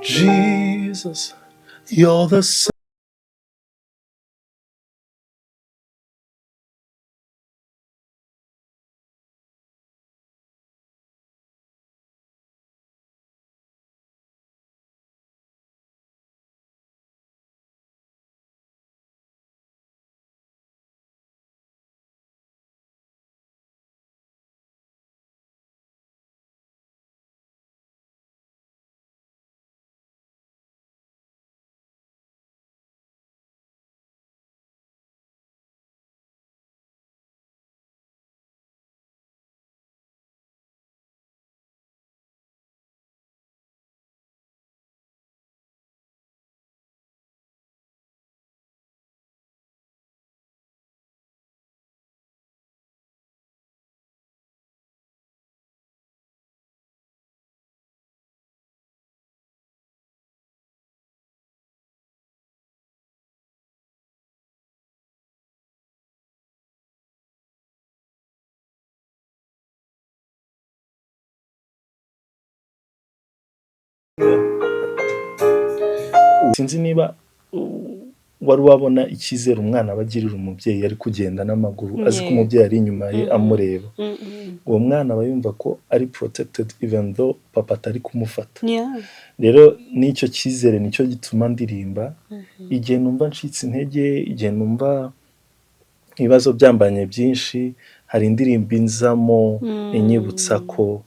Jesus, you're the sun. Sinzi niba wari wabona icyizere umwana abagirira umubyeyi ari kugenda n'amaguru azi ko umubyeyi ari inyuma ye amureba. Uwo mwana aba yumva ko ari protected even though papa atari kumufata. Rero n'icyo cyizere nicyo gituma ndirimba igihe numva ncitse intege, igihe numva ibibazo byambanye byinshi, hari indirimbo inzamo inyibutsa ko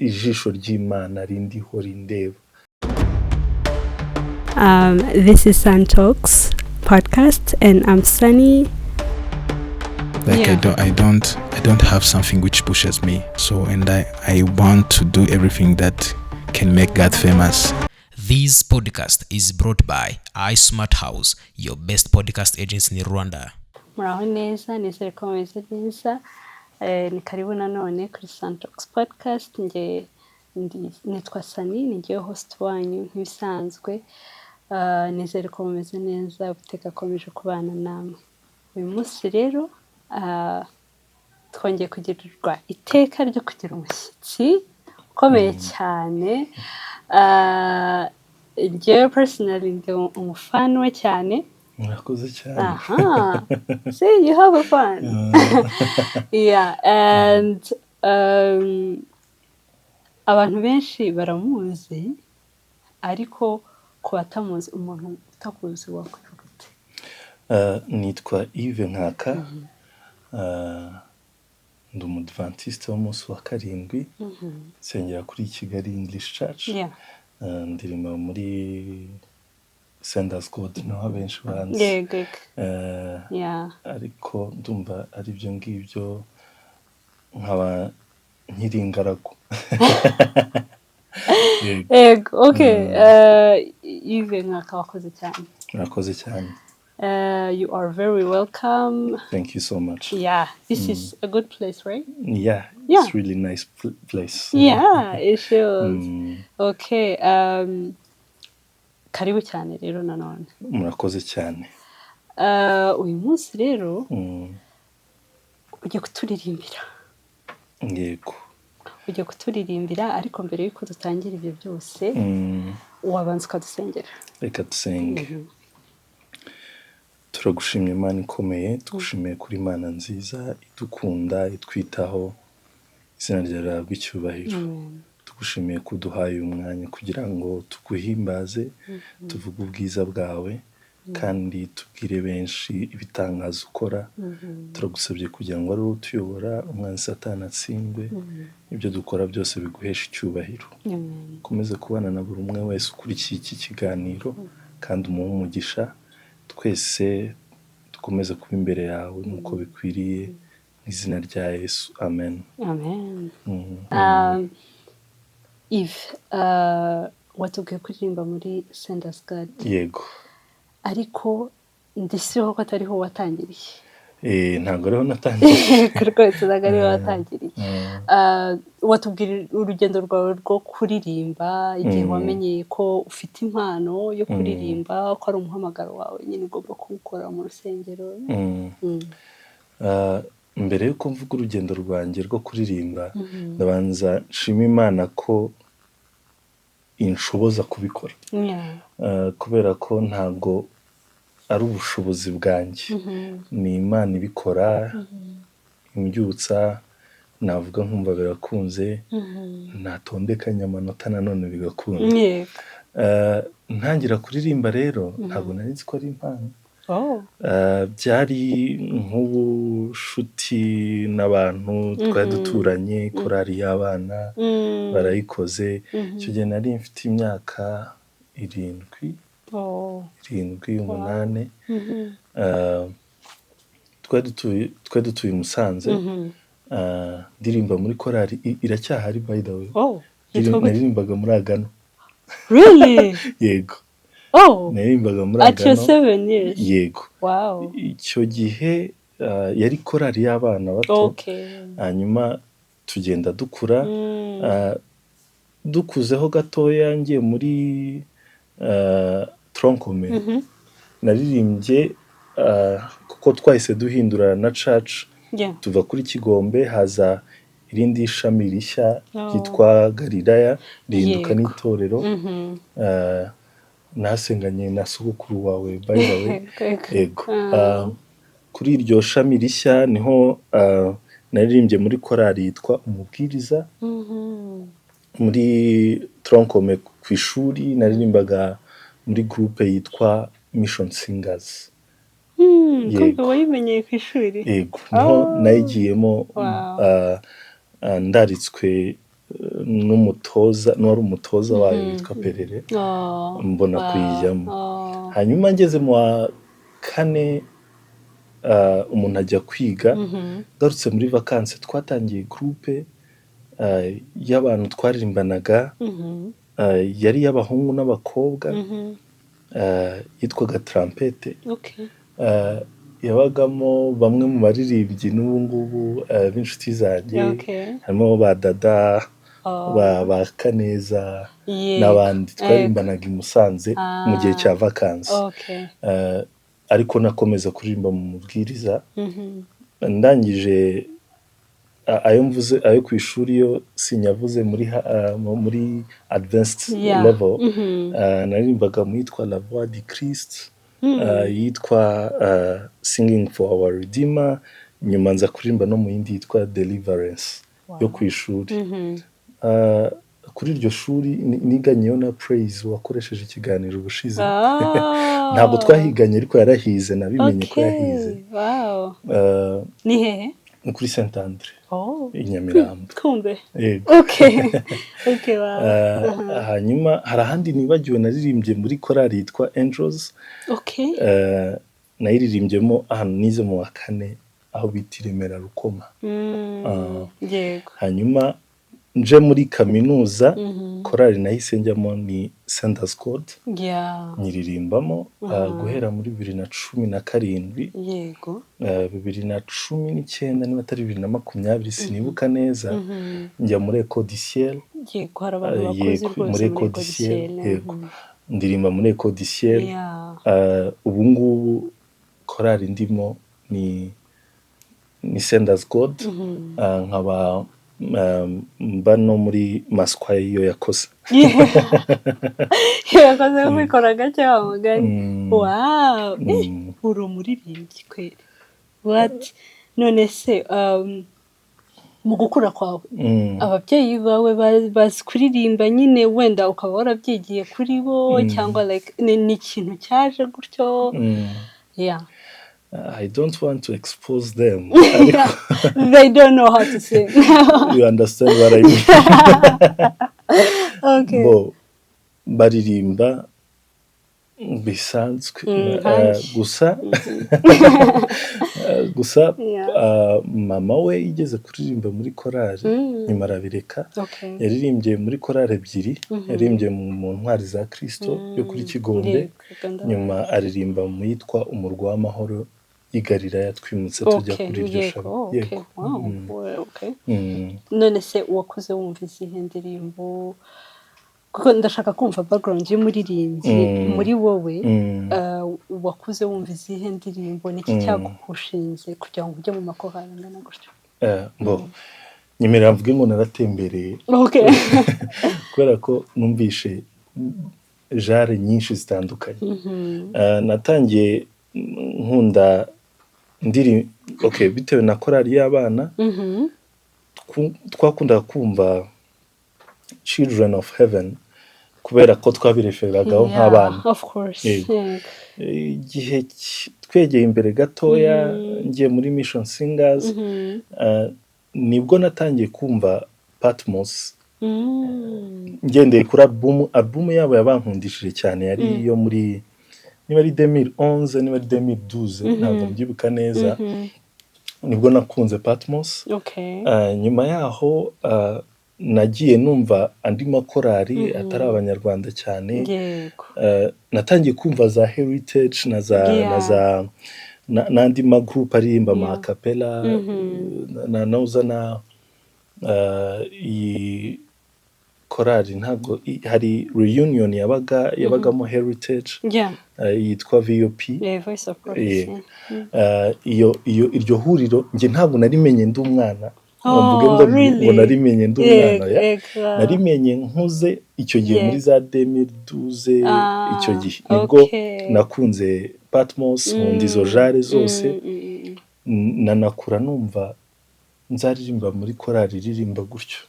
ijisho ry'Imana rindiho rindeba. This is SunTalk Podcast, and I'm Sunny. Like I don't have something which pushes me. So, and I want to do everything that can make God famous. This podcast is brought by iSmart House, your best podcast agency in Rwanda. Muraho neza, nizere ko mumeze neza. Ni karibu nanone kuri SunTalk Podcast. Nitwa Sunny, ni host wanyu nk'ibisanzwe. Nizere ko mumeze neza, ubuteka komeje kubana namwe. Uyu munsi rero twongeye kugirirwa iteka ryo kugira umushyitsi ukomeye cyane. Njyewe personally ndi umufana we cyane. Murakoze cyane. See, you have a fun. Yeah, and abantu benshi baramuzi, ariko ku batamuzi, umuntu utakuzi wakwivuga ute? Nitwa Yves Nkaka. Ndi umudventiste w'umunsi wa karindwi. Nsengera kuri Kigali English Church. Ndirimba muri Senders God naho benshi banzi. Ariko ndumva ari byo ngibyo nkaba nkiri ingaragu. Okay. Yves Nkaka wakoze cyane. Murakoze cyane. You are very welcome. Thank you so much. Yeah, this is a good place, right? Yeah. It's really nice place. Yeah, it shows. Okay. Karibu cyane rero nanone. Murakoze cyane. Uyu munsi rero ujye kuturirimbira. Yego. Ujye kuturirimbira, ariko mbere yuko dutangira ibyo byose wabanza ukadusengera. Reka dusenge. Turagushimye Imana ikomeye, tugushimiye kuri Imana nziza idukunda, itwitaho, izina ryawe rihabwe icyubahiro. Tugushimiye ko uduhaye umwanya kugira ngo tuguhimbaze, tuvuge ubwiza bwawe, kandi tubwire benshi ibitangaza ukora. Turagusabye kugira ngo ari utuyobora, umwanzi Satani atsindwe, ibyo dukora byose biguhesha icyubahiro. Komeze kubana na buri umwe wese ukurikiye iki kiganiro, kandi umuhe umugisha. Twese dukomeze kuba imbere yawe nuko bikwiriye, mu izina rya Yesu. Amen. Yves, watubwiye kuririmba muri Senders God. Yego. ariko ndisiho ko atariho watangiriye. Ntabwo rero natangiye rwose ntabwo ariho watangiriye. Watubwira urugendo rwawe rwo kuririmba, igihe wamenyeye ko ufite impano yo kuririmba, ko ari umuhamagaro wawe nyine ugomba kuwukora mu rusengero. Mbere yuko mvuga urugendo rwanjye rwo kuririmba, ndabanza nshima Imana ko inshoboza kubikora, kubera ko ntabwo ari ubushobozi bwanjye, ni Imana ibikora, imbyutsa, navuga nkumva birakunze, natondekanya amanota nanone bigakunda. Ntangira kuririmba rero ntabwo nari nzi ko ari impano. Byari nk'ubushuti n'abantu twari duturanye, korari y'abana barayikoze. Icyo gihe nari mfite imyaka 7, 8. Twari dutuye Musanze, ndirimba muri korari iracyahari by the way. Naririmbaga muri Agano. Really? Yego. Naririmbaga muri At your Agano. 7 years? Yego. Wow. Icyo gihe yari korari y'abana bato. Hanyuma tugenda dukura, dukuzeho gatoya ngiye muri tronkome. Naririmbye kuko twahise duhindura na church, tuva kuri Kigombe haza irindi shami rishya ryitwa Galilaya, rihinduka n'itorero. Nasenganye na sogokuru wawe by the way. Yego. Kuri iryo shami rishya niho naririmbye muri korari yitwa Umubwiriza. Muri tronkome ku ishuri naririmbaga muri groupe yitwa Mission Singers. Kumbe wayimenyeye ku ishuri? Yego. Niho nayigiyemo, ndaritswe n'umutoza, n'uwari umutoza wayo witwa Perere, mbona kuyijyamo. Hanyuma ngeze mu wa 4, umuntu ajya kwiga, garutse muri vacances twatangiye groupe y'abantu twaririmbanaga, yari y'abahungu n'abakobwa, yitwaga Trumpete. Yabagamo bamwe mu baririmbyi n'ubu ngubu b'inshuti zanjye, harimo ba Dada, ba Kaneza n'abandi twarimbanaga i Musanze mu gihe cya vacances. Ariko nakomeza kuririmba mu Mubwiriza. Ndangije ayo ku ishuri yo sinyavuze muri advanced level. Naririmbaga mu yitwa La Voix du Christ, yitwa Singing for Our Redeemer. Nyuma nza kuririmba no mu yindi yitwa Deliverance yo ku ishuri. Kuri iryo shuri niganyeyo na Praise wakoresheje ikiganiro ubushize. Ntabwo twahiganye ariko yarahize, nabimenye ko yahize. Ni hehe? Kuri Saint Andre. I Nyamirambo. Kumbe. Yego. Wow. Hanyuma hari ahandi nibagiwe naririmbye muri korari yitwa Angels. Nayiririmbyemo ahantu nize mu wa 4 aho bita i Remera Rukoma. Yego. Hanyuma nje muri kaminuza, korari nahise njyamo ni Sanders Code. Nyiririmbamo guhera muri 2017. Yego. 2019 niba atari 2020 sinibuka neza. Njya muri Ecole du Ciel. Yego, hari abantu bakoze rwose muri Ecole du Ciel. Yego. Ndirimba muri Ecole du Ciel. Ubu ngubu korari ndimo ni Sanders Code. Nkaba mba no muri Masquire iyo yakoze. Yakoze kwikora gake wa mugani. Wow. Uri umuririmbyi kweli. What? None se mu gukura kwawe, ababyeyi bawe bazi kuririmba nyine, wenda ukaba warabyigiye kuri bo, cyangwa like ni ikintu cyaje gutyo? I don't want to expose them. They don't know how to sing. You understand what I mean? Baririmba bisanzwe Nkanjye. gusa Yeah. mama we yigeze kuririmba muri korali nyuma arabireka. Okay. yaririmbye muri korali ebyiri, yaririmbye mu ntwari za Kristo yo kuri Kigombe, nyuma aririmba mu yitwa umurwa w'amahoro y'igarira yatwimutse tujya kuri iryo shami. Yego. Wow. Okay. None se wakuze wumva izihe ndirimbo? Kuko ndashaka kumva background y'umuririmbyi muri wowe. Wakuze wumva izihe ndirimbo? Niki cyagushinze kugira ngo ujye mu makorali angana gutyo? Nyemerera mvuge ngo naratembereye. Okay. Kubera ko numvishe genre nyinshi zitandukanye. Natangiye nkunda okay, bitewe na korali y'abana. Twakundaga kumva Children of Heaven kubera ko twabireferagaho nk'abana. Of course. Igihe twegeye imbere gatoya ngiye muri Mission Singers, nibwo natangiye kumva Patmos. Ngendeye kuri album yabo yabankundishije cyane, yari iyo muri niba ari 2011 niba ari 2012 ntabwo mbyibuka neza. Nibwo nakunze Patmos. Okay. Nyuma yaho nagiye numva andi makorali atari abanyarwanda cyane. Yego. Natangiye kumva za Heritage na n'andi magroup aririmba ma capella, na iyi korali ntabwo hari reunion yabagamo Heritage yitwa VOP, Voice of Praise. iryo huriro nge ntabwo narimenye ndi umwana. Ngo narimenye ndi umwana. Narimenye nkuze icyo gihe muri za 2012. Icyo gihe nibwo nakunze Patmos, nkunda izo genre zose. Nanakura numva nzaririmba muri korali ririmba gutyo.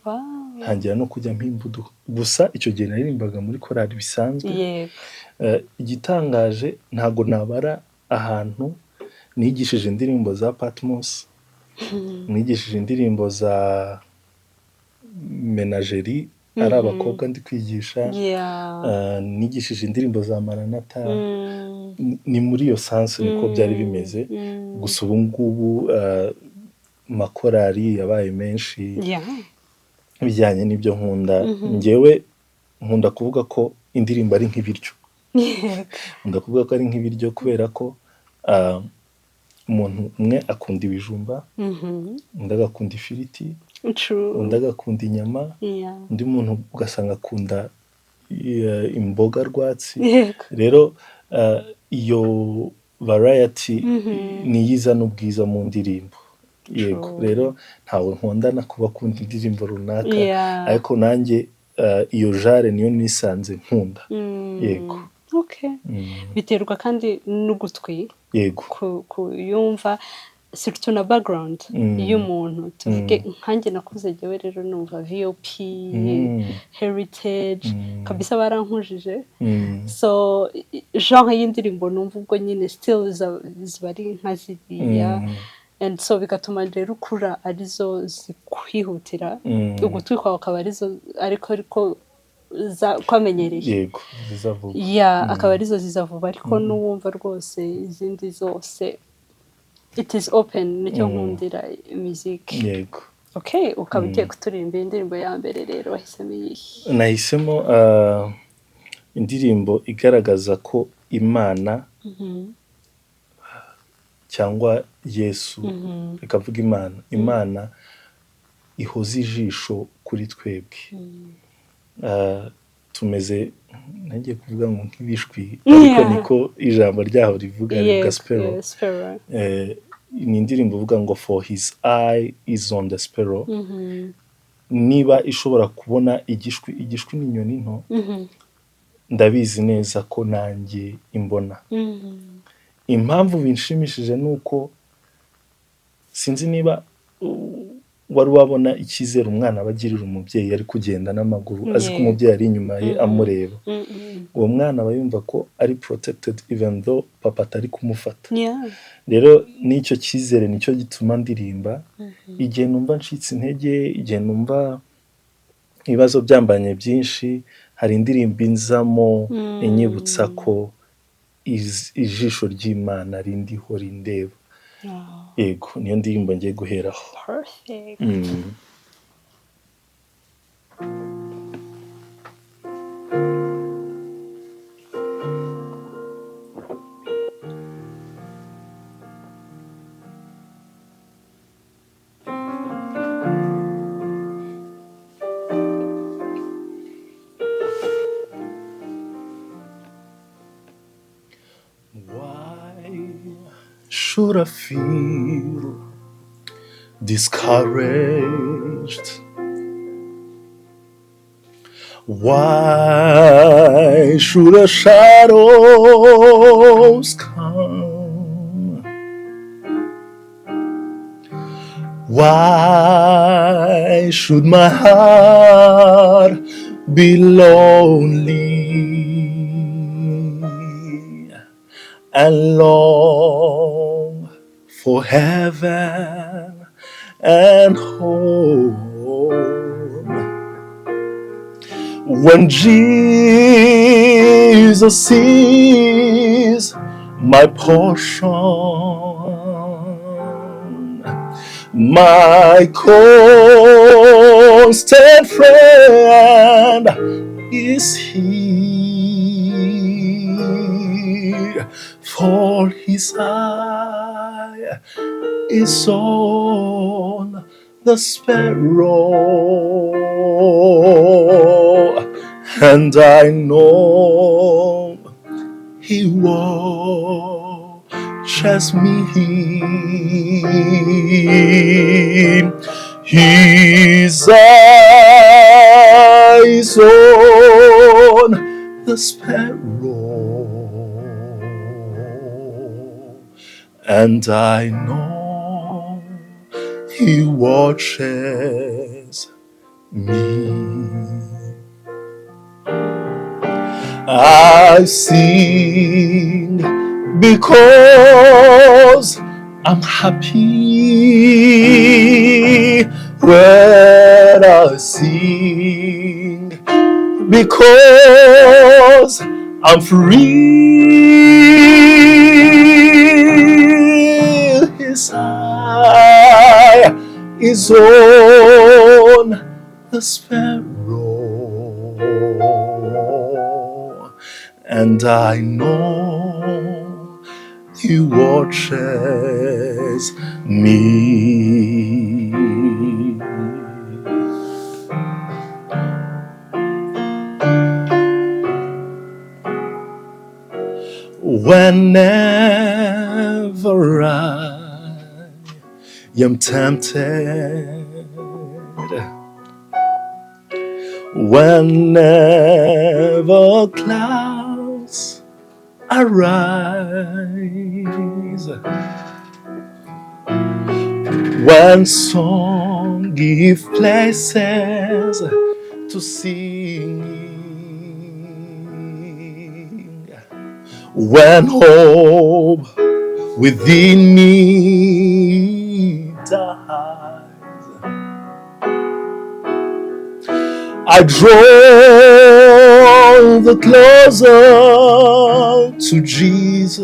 Ntangira no kujya mpimbudu. Gusa icyo gihe naririmbaga muri korali bisanzwe. Igitangaje ntago nabara ahantu nigishije indirimbo za Patmos, nigishije indirimbo za Menagerie ari abakobwa ndi kwigisha, nigishije indirimbo za Maranatha. Ni muri iyo sanse niko byari bimeze. Gusa ubu ngubu makorali yabaye menshi bijyanye n'ibyo nkunda. Njyewe nkunda kuvuga ko indirimbo ari nk'ibiryo. Nkunda kuvuga ko ari nk'ibiryo kubera ko umuntu umwe akunda ibijumba, undi agakunda ifiriti, undi agakunda inyama, undi muntu ugasanga akunda imboga rwatsi. Rero iyo variety niyiza n'ubwiza mu ndirimbo. Yego, rero ntawe nkundana kuba akunda indirimbo runaka, ariko nanjye iyo genre niyo nisanze nkunda. Yego. Okay. Biterwa kandi n'ugutwi. Yego. Kuyumva surtout na background y'umuntu. Tuvuge nkanjye nakuze jyewe rero numva VOP, Heritage, kabisa barankujije. So genre y'indirimbo numva ubwo nyine still zibari nka ziriya. And so bigatuma rero ukura arizo zikwihutira, ugutwi kwawe akaba arizo ariko kwamenyereye. Yego, zizavuba. Akaba arizo zizavuba, ariko n'uwumva rwose izindi zose it is open. Nicyo nkundira music. Yego. Okay, ukaba ugiye kuturirimba indirimbo ya mbere rero wahisemo iyihe? Nahisemo indirimbo igaragaza ko Imana cyangwa Yesu, ikavuga Imana ihoza ijisho kuri twebwe. Tumeze nagiye kuvuga ngo nk'ibishwi, ariko niko ijambo ryaho rivuga Gaspero. Ni indirimbo ivuga ngo for his eye is on the sparrow. Niba ishobora kubona igishwi ni inyoni nto, ndabizi neza ko nanjye imbona. Impamvu binshimishije nuko sinzi niba wari wabona Ikizere umwana abagirira umubyeyi ari kugenda n'amaguru azi ko umubyeyi ari inyuma ye amureba. Uwo mwana aba yumva ko ari protected even though papa atari kumufata. Rero n'icyo Cyizere nicyo gituma ndirimba. Igihe numva ncitse intege, igihe numva ibibazo byambanye byinshi, hari indirimbo inzamo inyibutsa ko ijisho ry'Imana rindiho rindeba. Yego, niyo ndirimbo ngiye guheraho. Perfect. Should I feel discouraged? Why should the shadows come? Why should my heart be lonely and long for heaven and home? When Jesus is my portion, my constant friend is He, for His eye is on the sparrow, and I know He watches me. His eyes on the sparrow, and I know He watches me. I sing because I'm happy. When I sing because I'm free. His eye is on the sparrow, and I know He watches me. Whenever I am tempted, whenever clouds arise, when song give places to sing, when hope within me dies, I draw the closer to Jesus.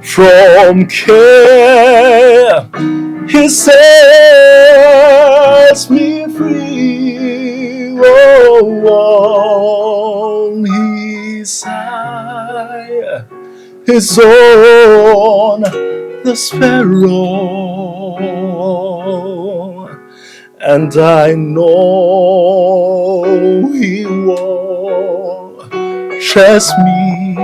From care He sets me free. Oh, His eye is on the sparrow, and I know He watches me.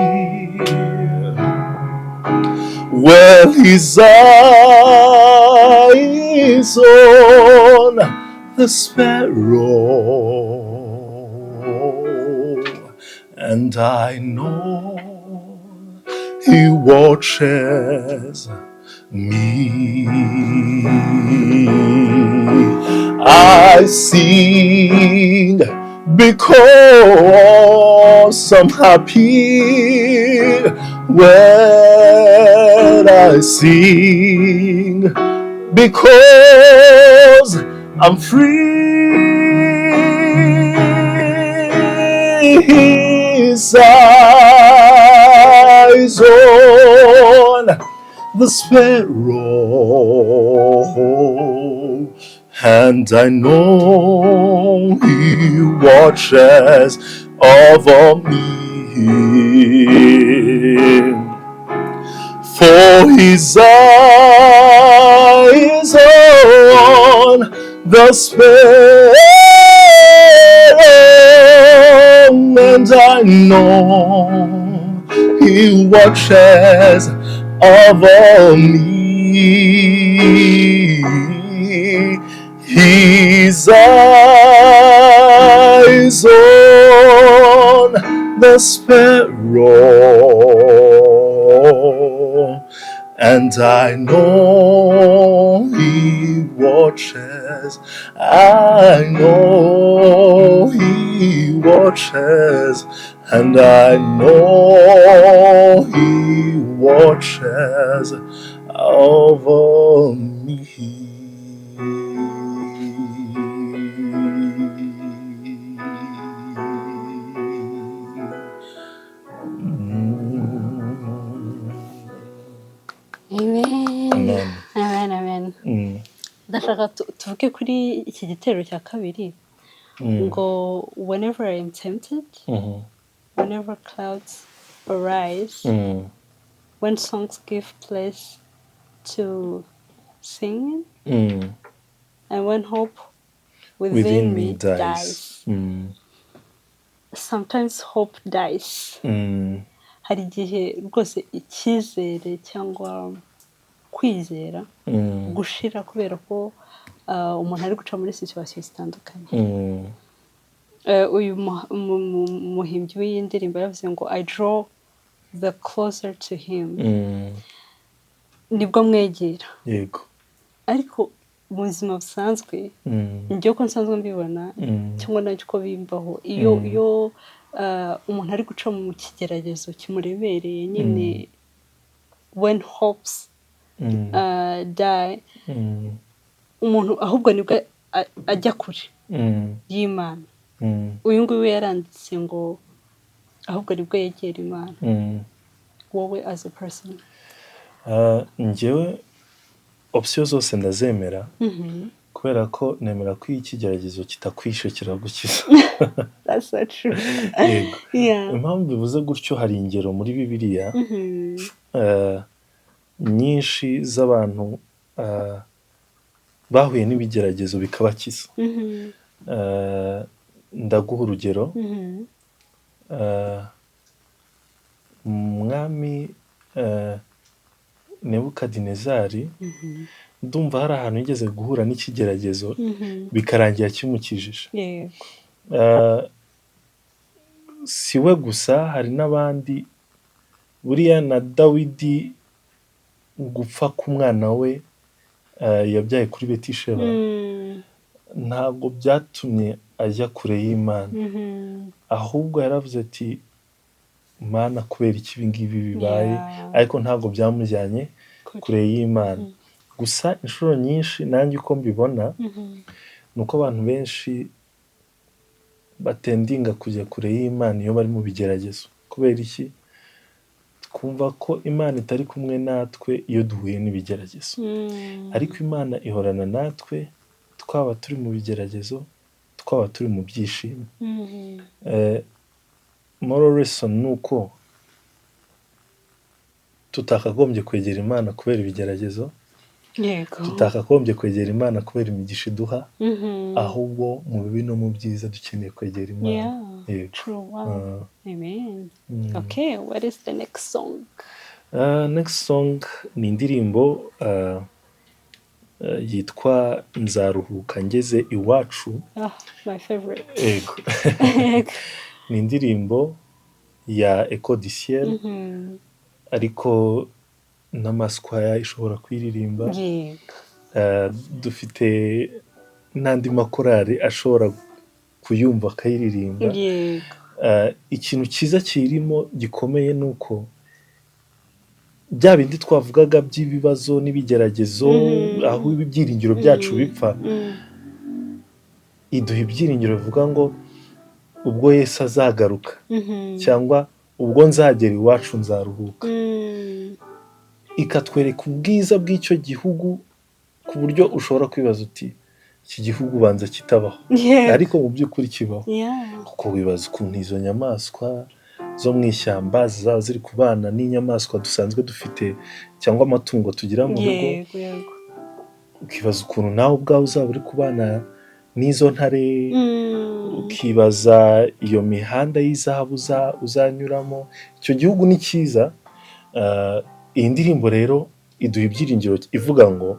Well, His eye is on the sparrow, and I know He watches me. I sing because I'm happy. When I sing because I'm free. his eyes on the sparrow, and I know he watches over me. For his eyes on the sparrow, and I know he watches over me. His eyes on the sparrow, and I know he watches. I know he watches, and I know he watches over me. Amen. Amen, amen. Ndashaka tuvuge kuri iki gitero cya kabiri ngo whenever I am tempted, whenever clouds arise, when songs give place to singing, and when hope within me dies. Sometimes hope dies. Hari igihe rwose icyizere cyangwa kwizera gushira kubera ko umuntu ari guca muri situation zitandukanye. Uyu muhimbyi w'iyi ndirimbo yavuze ngo I draw the closer to him. Nibwo mwegera. Yego. Ariko mu buzima busanzwe njye ko nsanzwe mbibona cyangwa nacyo ko bimbaho iyo umuntu ari guca mu kigeragezo kimuremereye nyine when hopes die, umuntu ahubwo nibwo ajya kure y'Imana. Uyu nguyu yaranditse ngo ahubwo nibwo yegera Imana. Wowe as a person? Njyewe option zose ndazemera kubera ko nemera ko ikigeragezo kitakwishe kiragukiza. That's so true. Yeah. Impamvu bivuze gutyo, hari ingero muri Bibiliya nyinshi z'abantu bahuye n'ibigeragezo bikabakiza. Ndaguha urugero. Umwami Nebukadinezari ndumva hari ahantu yigeze guhura n'ikigeragezo bikarangira kimukijije. Si we gusa, hari n'abandi. Buriya na Dawidi gupfa k'umwana we yabyaye kuri Betisheba ntabwo byatumye ajya kure y'Imana, ahubwo yaravuze ati Mana kubera iki ibi ngibi bibaye, ariko ntabwo byamujyanye kure y'Imana. Gusa inshuro nyinshi nanjye uko mbibona nuko abantu benshi batendinga kujya kure y'Imana iyo bari mu bigeragezo. Kubera iki? Twumva ko Imana itari kumwe natwe iyo duhuye n'ibigeragezo, ariko Imana ihorana natwe twaba turi mu bigeragezo, twaba turi mu byishimo. Moral lesson nuko tutakagombye kwegera Imana kubera ibigeragezo, tutakagombye kwegera Imana kubera imigisha iduha, ahubwo mu bibi no mu byiza dukeneye kwegera Imana. True. Wow. Amen. Okay, what is the next song? Next song ni indirimbo yitwa Nzaruhuka ngeze iwacu. My favorite. Yego. Ni indirimbo ya Echo du Ciel, ariko n'amaskwaya ishobora kwiririmba. Dufite n'andi makorari ashobora kuyumva akayiririmba. Ikintu cyiza kirimo gikomeye nuko bya bindi twavugaga by'ibibazo n'ibigeragezo, aho ibyiringiro byacu bipfa, iduha ibyiringiro bivuga ngo ubwo Yesu azagaruka cyangwa ubwo nzagera iwacu nzaruhuka. Ikatwereka ubwiza bw'icyo gihugu ku buryo ushobora kwibaza uti iki gihugu banza kitabaho, ariko mu by'ukuri kibaho. Kuko wibaza ukuntu izo nyamaswa zo mu ishyamba zizaba ziri kubana n'inyamaswa dusanzwe dufite cyangwa amatungo tugira mu rugo. Ukibaza ukuntu nawe ubwawe uzaba uri kubana n'izo ntare, ukibaza iyo mihanda y'izahabu uzanyuramo. Icyo gihugu ni cyiza. Iyi ndirimbo rero iduha ibyiringiro ivuga ngo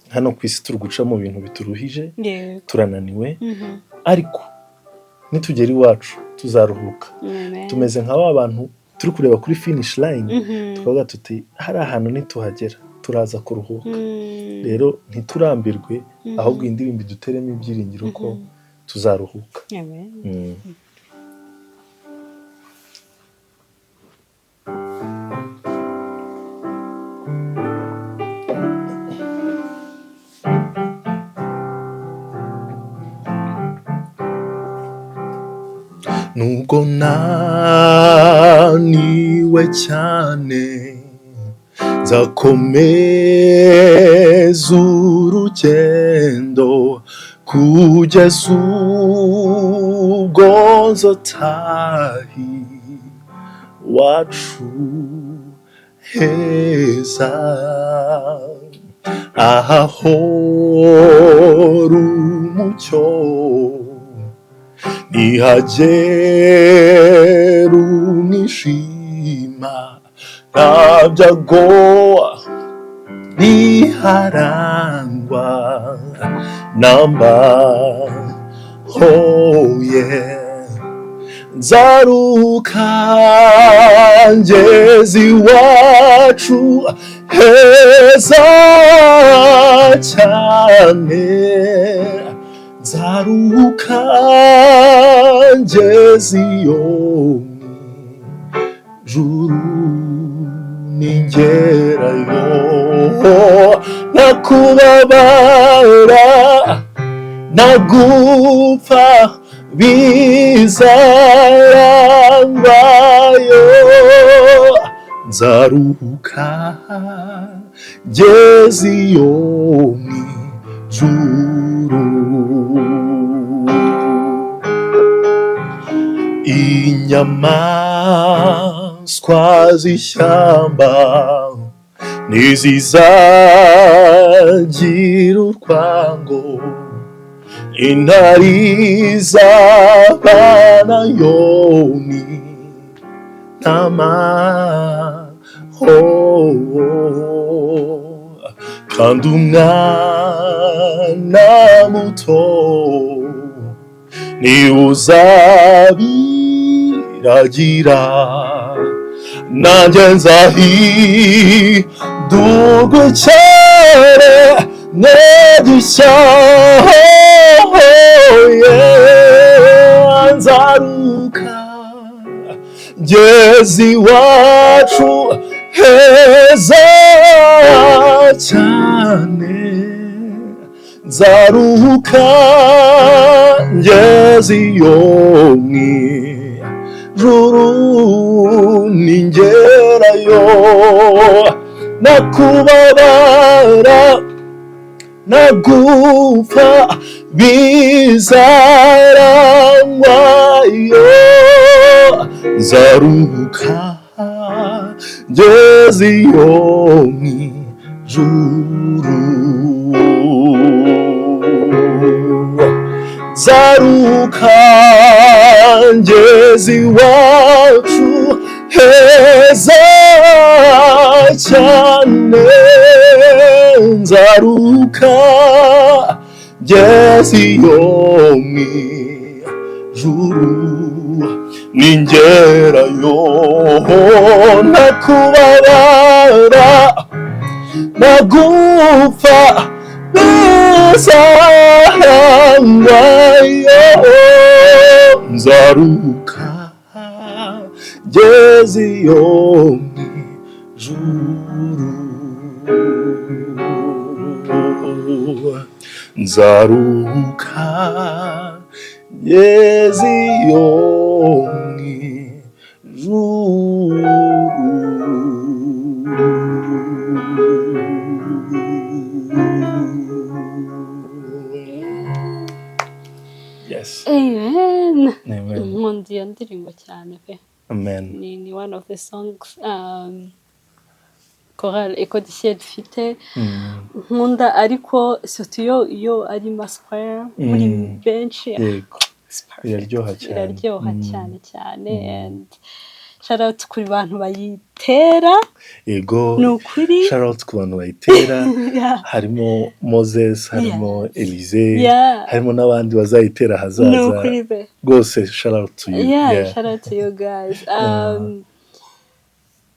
hano ku isi turi guca mu bintu bituruhije, turananiwe, ariko nitugera iwacu tuzaruhuka. Tumeze nka ba bantu turi kureba kuri finish line, tukavuga tuti hari ahantu nituhagera turaza kuruhuka. Rero ntiturambirwe, ahubwo iyi ndirimbo iduteremo ibyiringiro ko tuzaruhuka. Nubwo naniwe cyane nzakomeza urugendo kugeza ubwo nzotahi wacu heza, ahahora umucyo nihagera umwijima, nta byago biharangwa namba. Nzaruka ngeze iwacu heza cyane, nzaruka ngeze iyo mw'ijuru ningerayo, nakubabara nagupfa bizarangwayo. Nzaruhuka ngeze iyo mw'ijuru. Inyamaswa z'ishyamba ntizizagira urwango, intare izabana yoni n'amahoro, kandi umwana muto niwe uzabiragira. Nanjye nzahindurwa icyere n'igishya, nzaruka ngeze iwacu heza cyane, nzaruhuka ngeze iyo mw'ijuru ningerayo, nakubabara nagupfa bizarangwayo. Nzaruhuka ngeze iyo mw'ijuru, nzaruhuka ngeze iwacu heza cyane, nzaruhuka ngeze iyo mw'ijuru ningerayo, nakubabara nagupfa bizarangwayo. Nzaruhuka ngeze iyo mw'ijuru, nzaruhuka yeziyo mw'ijuru. Yes. Amen. Amen. Nkunda iyo ndirimbo cyane pe. Amen. Ni one of the songs chorale Écho du ciel ifite nkunda, ariko surtout iyo ari masquare muri benshi iraryoha cyane and shout out kuri bantu bayitera. Yego. Nukuri. Shout out ku bantu bayitera. Harimo Moses, harimo Elise, harimo n'abandi bazayitera hazaza. Nukuri be. Rwose shout out to you. Shout out to you guys.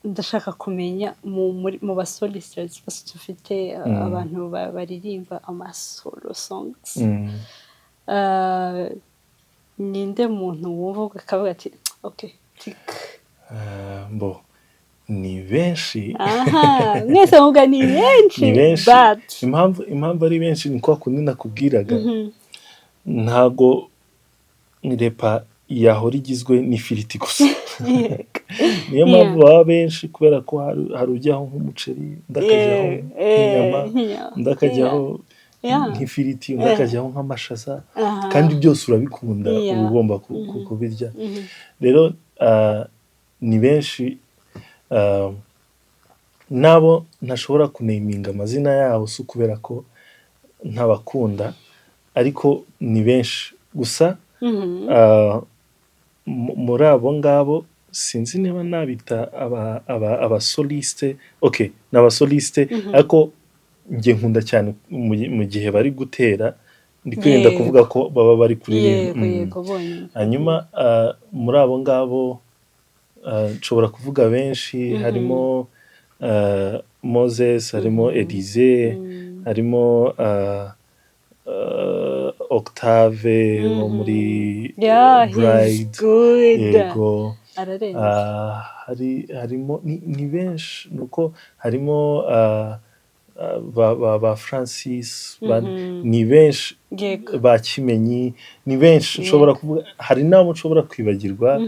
Ndashaka kumenya mu basolisters bose dufite abantu baririmba amasolo songs. Ninde muntu wumva ukavuga ati okay tick. Ni benshi. Mwese muvuga ni benshi. But impamvu ari benshi ni kwa kundi nakubwiraga. Ntago repa yahora igizwe n'ifiriti gusa. Niyo mpamvu baba benshi, kubera ko hari ujyaho nk'umuceri, ndakajyaho nk'inyama, ndakajyaho nk'ifiriti, ndakajyaho nk'amashaza, kandi byose urabikunda, uba ugomba kubirya. Rero ni benshi, nabo ntashobora kuneminga amazina yabo, si ukubera ko ntabakunda, ariko ni benshi gusa. Muri abo ngabo sinzi niba nabita abasoliste. Okay, n'abasoliste, ariko njye nkunda cyane mu gihe bari gutera, ndi kwirinda kuvuga ko baba bari kuririmba. Hanyuma muri abo ngabo nshobora kuvuga benshi. Harimo Moses, harimo Elise, harimo Octave wo muri Bride. Yego. Harimo ni benshi, nuko harimo ba Francis, ni benshi, ba Kimenyi, ni benshi nshobora kuvuga. Hari nabo nshobora kwibagirwa,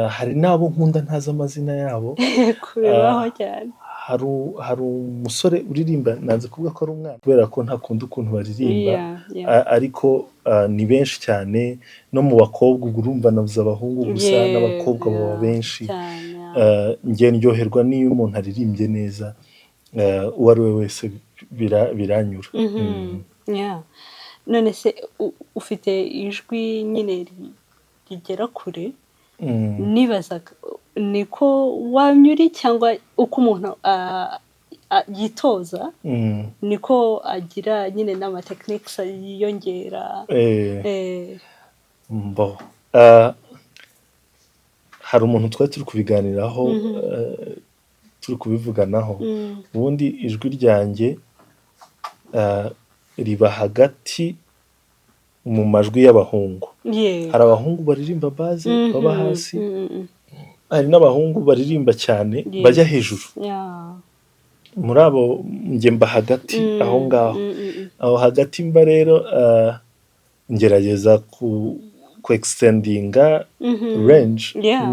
hari nabo nkunda ntazi amazina yabo. Kubibaho cyane. Hari umusore uririmba, nanze kuvuga ko ari umwana kubera ko ntakunda ukuntu baririmba, ariko ni benshi cyane. No mu bakobwa ubwo urumva navuze abahungu gusa, n'abakobwa baba benshi. Njye ndyoherwa n'iyo umuntu aririmbye neza, uwo ari we wese biranyura. None se ufite ijwi nyine rigera kure, nibazaga niko wanyuri cyangwa uko umuntu yitoza niko agira nyine n'amatekinike yiyongera. Hari umuntu twari turi kubiganiraho, turi kubivuganaho. Ubundi ijwi ryanjye riba hagati mu majwi y'abahungu. Hari abahungu baririmba baze baba hasi, hari n'abahungu baririmba cyane bajya hejuru. Muri abo njye mba hagati aho ngaho. Aho hagati mba rero ngerageza ku extendinga range,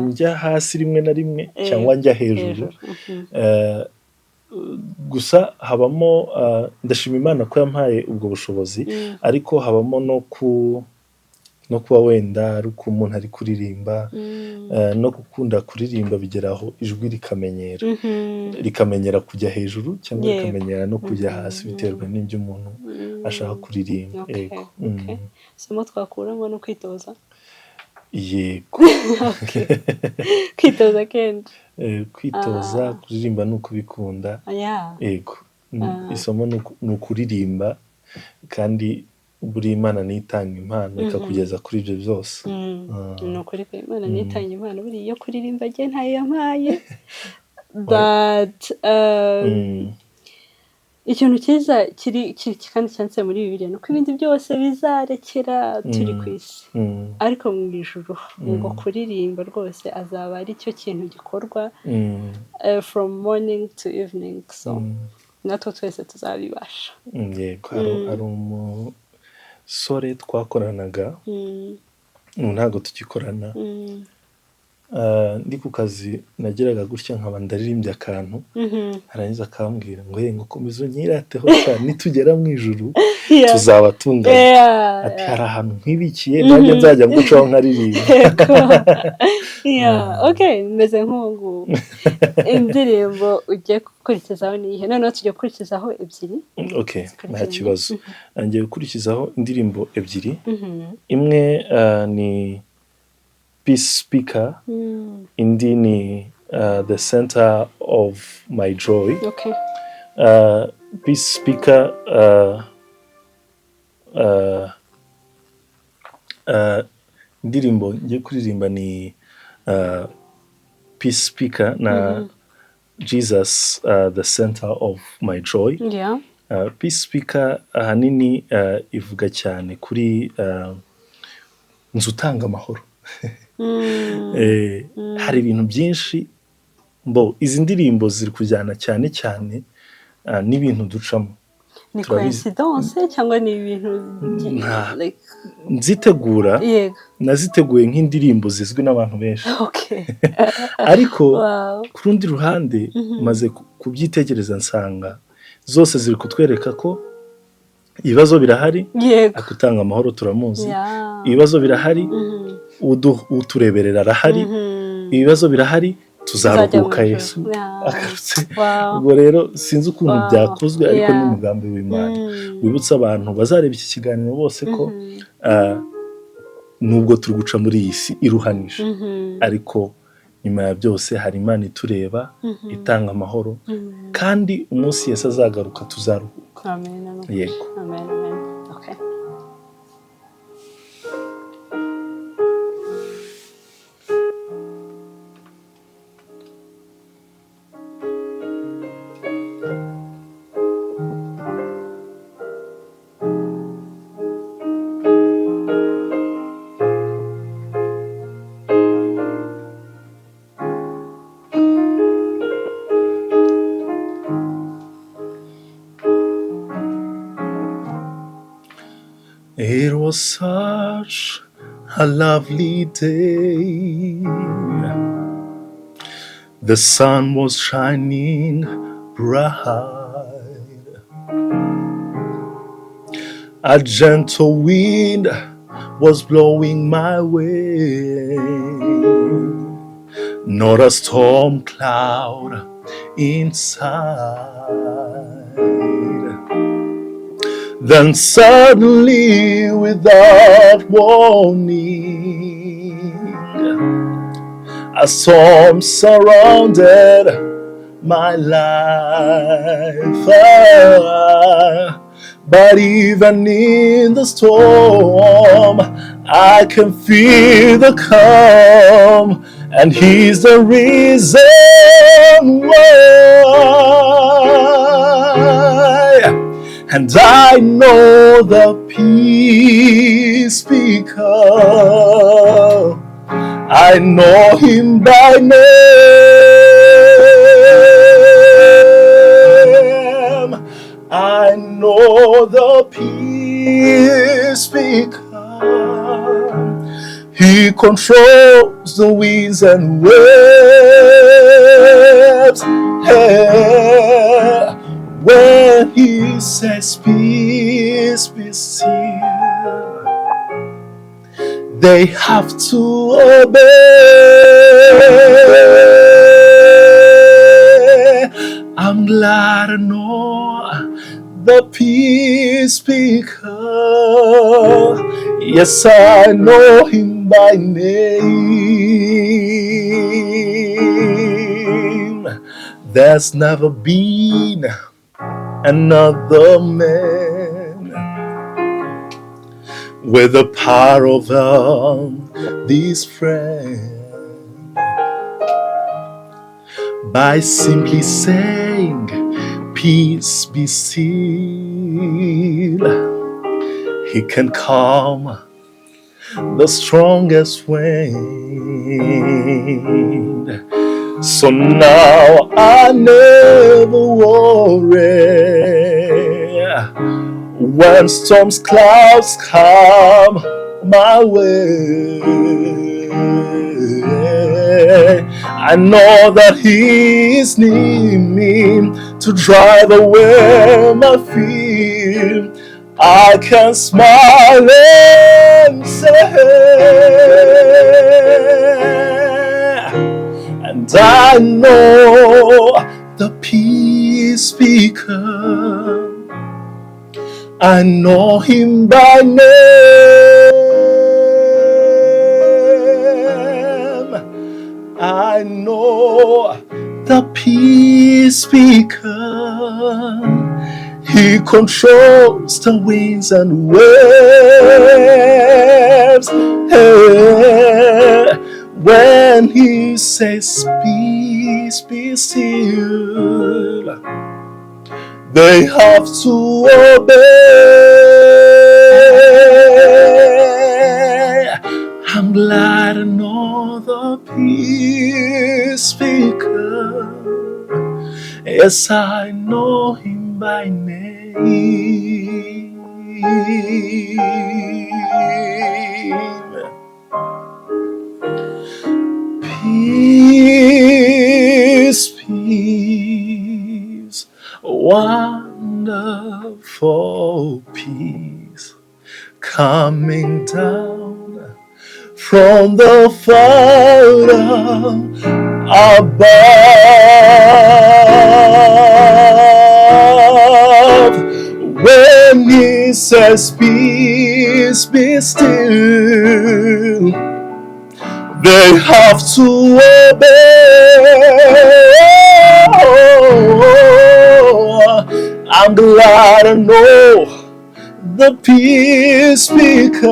njya hasi rimwe na rimwe cyangwa njya hejuru. Gusa habamo, ndashima Imana ko yampaye ubwo bushobozi, ariko habamo no kuba wenda ari uko umuntu ari kuririmba, no gukunda kuririmba bigeraho ijwi rikamenyera kujya hejuru, cyangwa rikamenyera no kujya hasi, biterwa n'ibyo umuntu ashaka kuririmba. Yego. Somo twakuramo no kwitoza. Yego. Kwitoza kenshi. Kwitoza kuririmba no kubikunda. Yego. Isomo ni ukuririmba, kandi buri Imana nitanga impano ikakugeza kuri ibyo byose. Ni ukuri ko Imana nitanga impano, buri iyo kuririmba njye ntayo yampaye. But ikintu cyiza kiri kandi cyanditse muri Bibiliya nuko ibindi byose bizarekera turi ku isi, ariko mu ijuru ngo kuririmba rwose azaba ari cyo kintu gikorwa from morning to evening. So natwe twese tuzabibasha. Yego. Hari umusore twakoranaga, ntabwo tugikorana. Ndi ku kazi nageraga gutya nkaba ndaririmbye akantu arangiza akambwira ngo ngo komeza unyirateho cyane nitugera mu ijuru tuzaba tungana. Ati hari ahantu nk'ibikiye nanjye nzajya ngucaho nkaririmba. Okay, meze nk'ubu indirimbo ugiye gukurikizaho nihe? Noneho tugiye gukurikizaho ebyiri. Okay, nta kibazo. Ngiye gukurikizaho indirimbo ebyiri. Imwe ni Peace Speaker, indi ni The Center of My Joy. Okay. Peace Speaker indirimbo ngiye kuririmba ni Peace Speaker na Jesus, The Center of My Joy. Yeah. Peace Speaker ahanini ivuga cyane kuri nzu utanga amahoro. Hari ibintu byinshi izi ndirimbo ziri kujyana cyane cyane n'ibintu ducamo. Ni coincidence cyangwa ni ibintu like nzitegura naziteguye nk'indirimbo zizwi n'abantu benshi. Okay. Ariko ku rundi ruhande maze kubyitegereza nsanga zose ziri kutwereka ko ibibazo birahari, akutanga amahoro turamuzi. Ibibazo birahari, utureberera arahari. Ibibazo birahari, tuzaruhuka Yesu agarutse. Ubwo rero sinzi ukuntu byakozwe ariko n'umugambi w'Imana. Wibutsa abantu bazareba iki kiganiro bose ko nubwo turi guca muri iyi si iruhanije ariko nyuma ya byose hari Imana itureba itanga amahoro kandi umunsi Yesu azagaruka tuzaruhuka. Amen. Yego. Amen. Okay. It was such a lovely day. The sun was shining bright. A gentle wind was blowing my way. Not a storm cloud inside. Then suddenly, without warning, a storm surrounded my life. But even in the storm, I can feel the calm, and He's the reason why. And I know the peace speaker. I know Him by name. I know the peace speaker. He controls the winds and waves. Hey. When He says peace be still, they have to obey. I'm glad to know the peace speaker. Yes, I know Him by name. There's never been another man with the power of this friend. By simply saying, peace be still, He can calm the strongest wind. So now I never worry when storms, clouds come my way. I know that He is near me to drive away my fear. I can smile and say, and I know the peace speaker. I know Him by name. I know the peace speaker. He controls the winds and waves. Hey, when He says peace, be still, they have to obey. I'm glad I know the peace speaker. Yes, I know Him by name. Peace, peace, wonderful peace, coming down from the Father above. When He says peace, be still, they have to obey. I'm glad I know the peace speaker.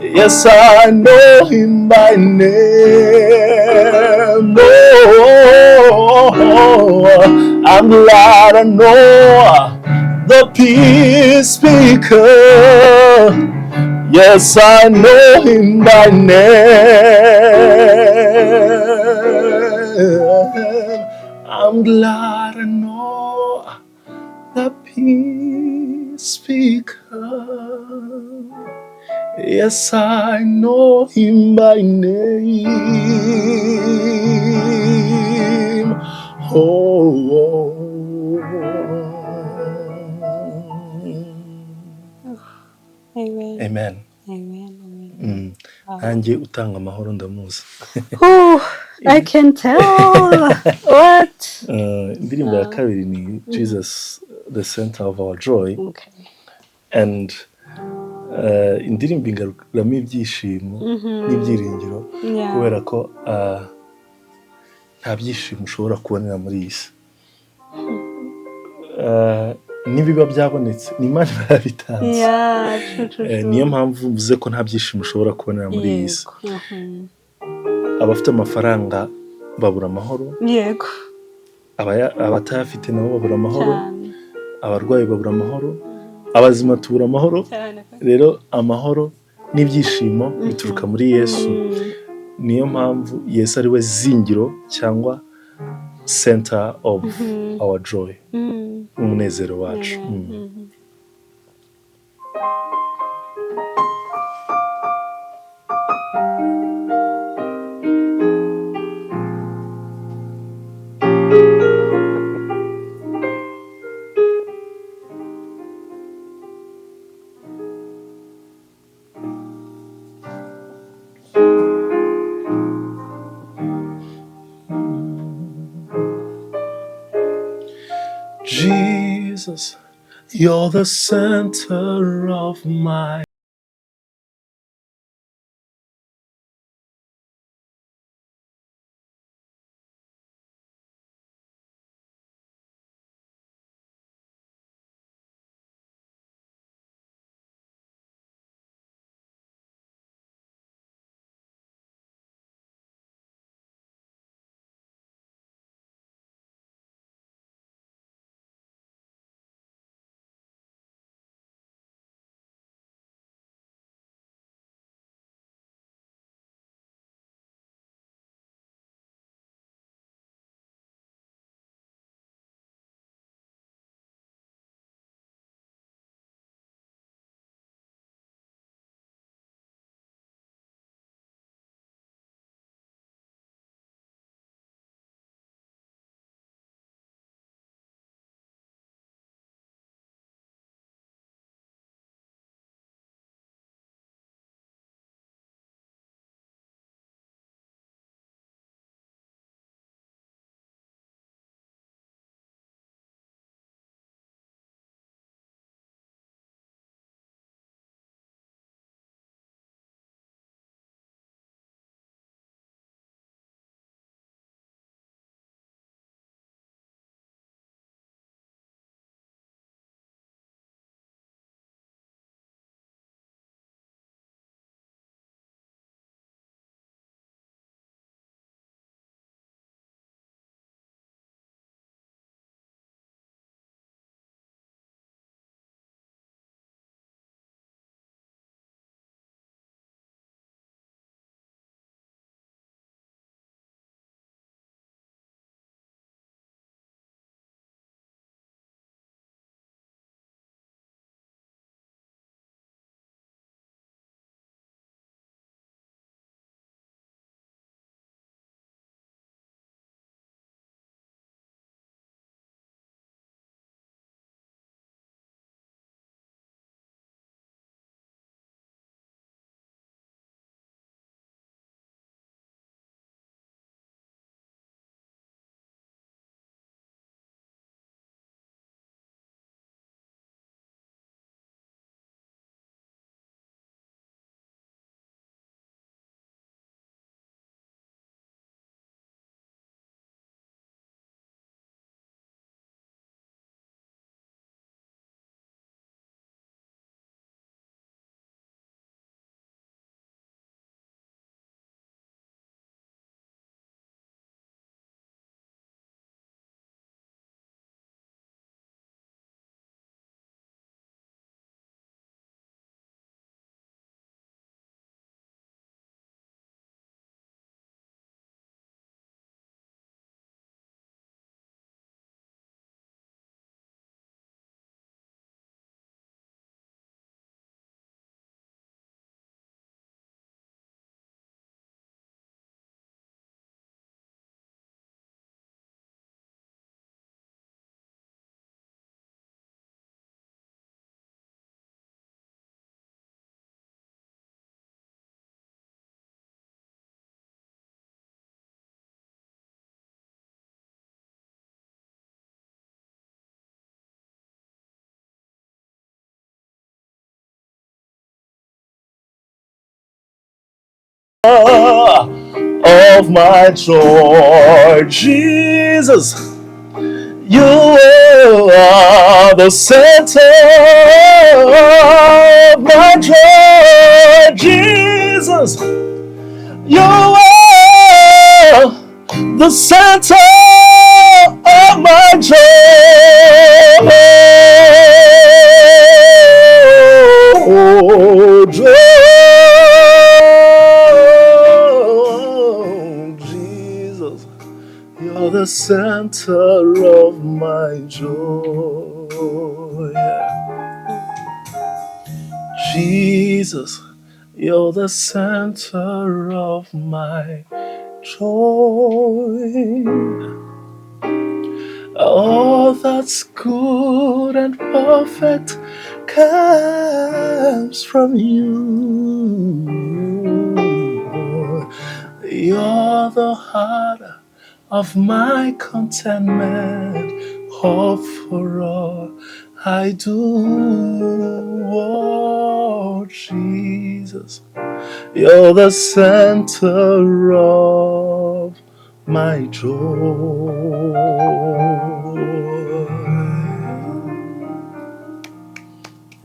Yes, I know Him by name. Oh, I'm glad I know the peace speaker. Yes, I know Him by name. I'm glad I know the peace speaker. Yes, I know Him by name. Oh. Amen. Amen. Amen. Amen. Nanjye utanga amahoro ndamuzi. I can tell. What? Indirimbo ya kabiri ni Jesus the center of our joy. Okay. And indirimbo ingaruramo ibyishimo n'ibyiringiro kubera ko nta byishimo ushobora kubonera muri iyi si. Nibiba byabonetse ni Imana yabitanze. Niyo mpamvu mvuze ko nta byishimo ushobora kubonera muri iyi si. Abafite amafaranga babura amahoro. Yego. Abatayafite nabo babura amahoro. Abarwayi babura amahoro. Abazima tubura amahoro. Rero amahoro n'ibyishimo bituruka muri Yesu. Niyo mpamvu Yesu ari we zingiro cyangwa center of our joy. Umunezero wacu. Jesus, you're the center of my of my joy. Jesus, you are the center of my joy. Jesus, you are the center of my joy. Oh, joy. Jesus, you're the center of my joy. Jesus, you're the center of my joy. All that's good and perfect comes from you. You're the heart of my contentment, hope for all I do. Oh, Jesus, you're the center of my joy.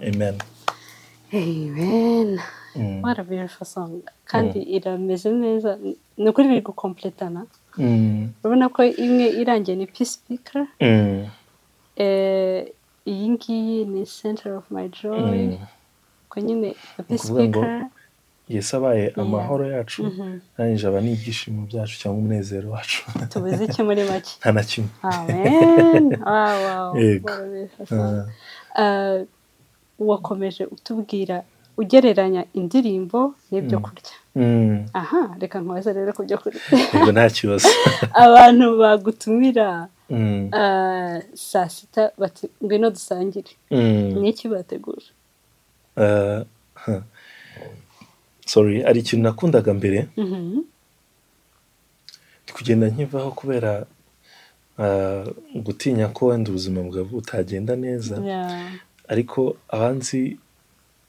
Amen. Amen. What a beautiful song. Kandi irameze neza. Ni ukuri biri gukompletana. Urabona ko imwe irangiye ni peace speaker. Iyi ngiyi ni center of my joy. Ko nyine peace speaker. Yesu abaye amahoro yacu, nanjye aba ni ibyishimo byacu cyangwa umunezero wacu. Tubuze iki muri make? Nta na kimwe. Amen. Wow. Wakomeje utubwira ugereranya indirimbo n'ibyo kurya. Aha, reka nkubaze rero ku byo kurya. Yego, nta kibazo. Abantu bagutumira saa sita bati ngwino dusangire. N'iki bategura? Sorry, ari ikintu nakundaga mbere. Kugenda nkivaho kubera gutinya ko wenda ubuzima bwawe butagenda neza. Ariko abanzi